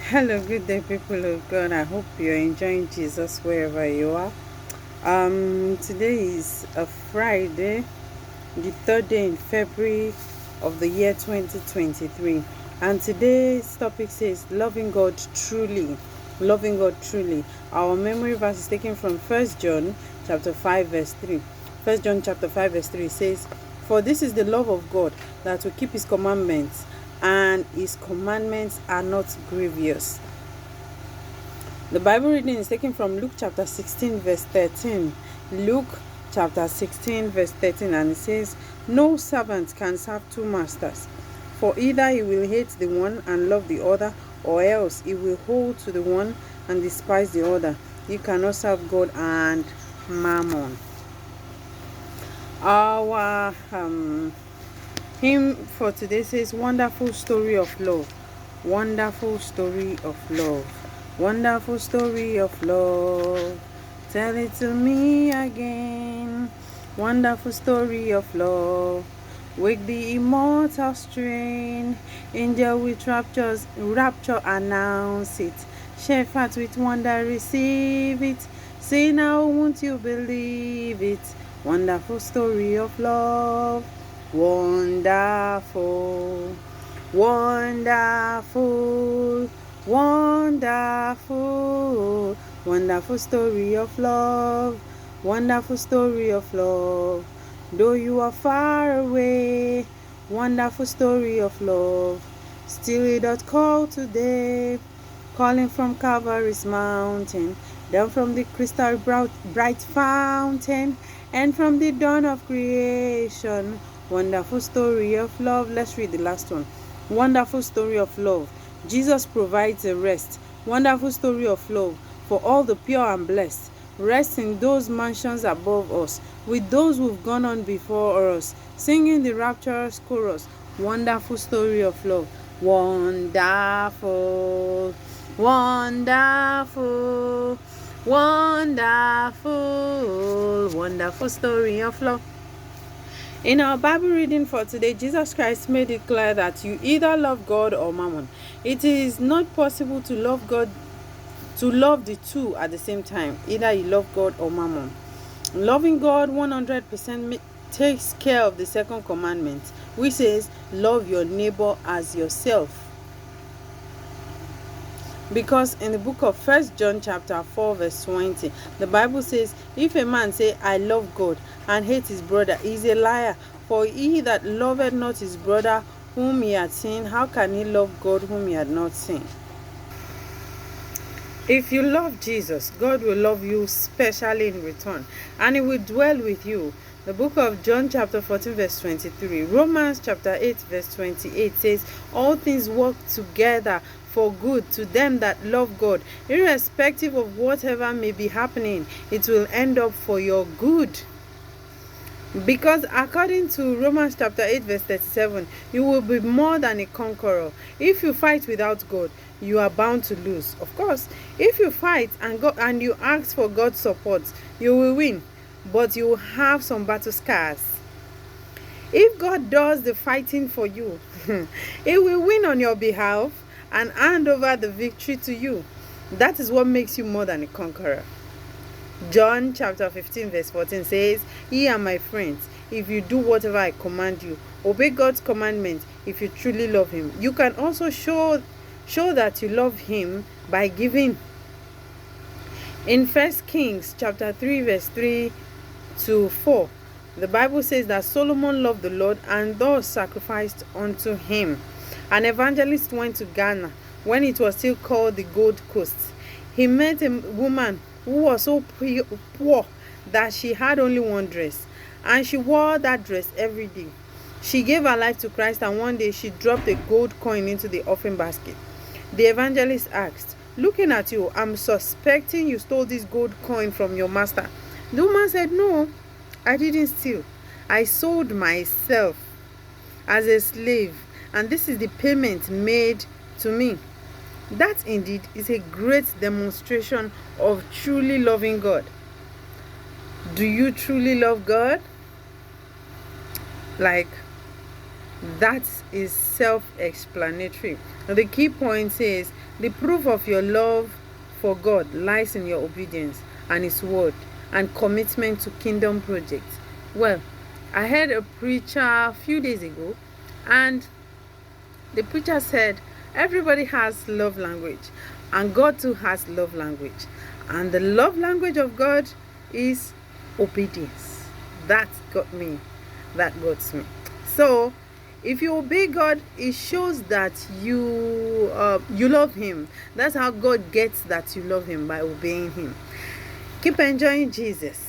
Hello, good day, people of God. I hope you're enjoying Jesus wherever you are. Today is a Friday, the third day in February of the year 2023, and today's topic says loving God truly. Loving God truly. Our memory verse is taken from First John chapter 5 verse 3. First John chapter 5 verse 3 says, "For this is the love of God, that we keep his commandments, and his commandments are not grievous." The Bible reading is taken from Luke chapter 16 verse 13. Luke chapter 16 verse 13, and it says, "No servant can serve two masters, for either he will hate the one and love the other, or else he will hold to the one and despise the other. You cannot serve God and mammon." Our hymn for today says, "Wonderful story of love, wonderful story of love, wonderful story of love. Tell it to me again. Wonderful story of love. Wake the immortal strain. Angel with rapture announce it. Shepherd with wonder receive it. Say now, won't you believe it? Wonderful story of love. Wonderful, wonderful, wonderful, wonderful story of love, wonderful story of love. Though you are far away, wonderful story of love. Still it doth call today, calling from Calvary's mountain, down from the crystal bright fountain, and from the dawn of creation. Wonderful story of love. Let's read the last one. Wonderful story of love. Jesus provides a rest. Wonderful story of love for all the pure and blessed. Rest in those mansions above us, with those who've gone on before us, singing the rapturous chorus. Wonderful story of love. Wonderful, wonderful, wonderful, wonderful story of love. In our Bible reading for today, Jesus Christ made it clear that you either love God or mammon. It is not possible to love the two at the same time. Either you love God or mammon. Loving God 100% takes care of the second commandment, which says, love your neighbor as yourself. Because in the book of First John chapter 4 verse 20, the Bible says, "If a man say, I love God, and hate his brother, he is a liar. For he that loveth not his brother whom he had seen, how can he love God whom he had not seen?" If you love Jesus, God will love you specially in return, and he will dwell with you. The book of John chapter 14 verse 23, Romans chapter 8 verse 28 says, "All things work together for good to them that love God." Irrespective of whatever may be happening, it will end up for your good. Because according to Romans chapter 8 verse 37, you will be more than a conqueror. If you fight without God, you are bound to lose. Of course, if you fight and you ask for God's support, you will win, but you will have some battle scars. If God does the fighting for you, he will win on your behalf and hand over the victory to you. That is what makes you more than a conqueror. John chapter 15 verse 14 says, "Ye are my friends, if you do whatever I command you." Obey God's commandment if you truly love him. You can also show that you love him by giving. In 1 Kings chapter 3 verse 3 to 4, the Bible says that Solomon loved the Lord and thus sacrificed unto him. An evangelist went to Ghana when it was still called the Gold Coast. He met a woman who was so poor that she had only one dress, and she wore that dress every day. She gave her life to Christ, and one day she dropped a gold coin into the offering basket. The evangelist asked, "Looking at you, I'm suspecting you stole this gold coin from your master." The woman said, "No, I didn't steal. I sold myself as a slave, and this is the payment made to me." That indeed is a great demonstration of truly loving God. Do you truly love God? Like, That is self-explanatory. The key point is the proof of your love for God lies in your obedience and His word and commitment to kingdom projects. Well, I heard a preacher a few days ago, and the preacher said everybody has love language, and God too has love language, and the love language of God is obedience. That got me. So if you obey God, it shows that you love Him. That's how God gets that you love Him, by obeying Him. Keep enjoying Jesus.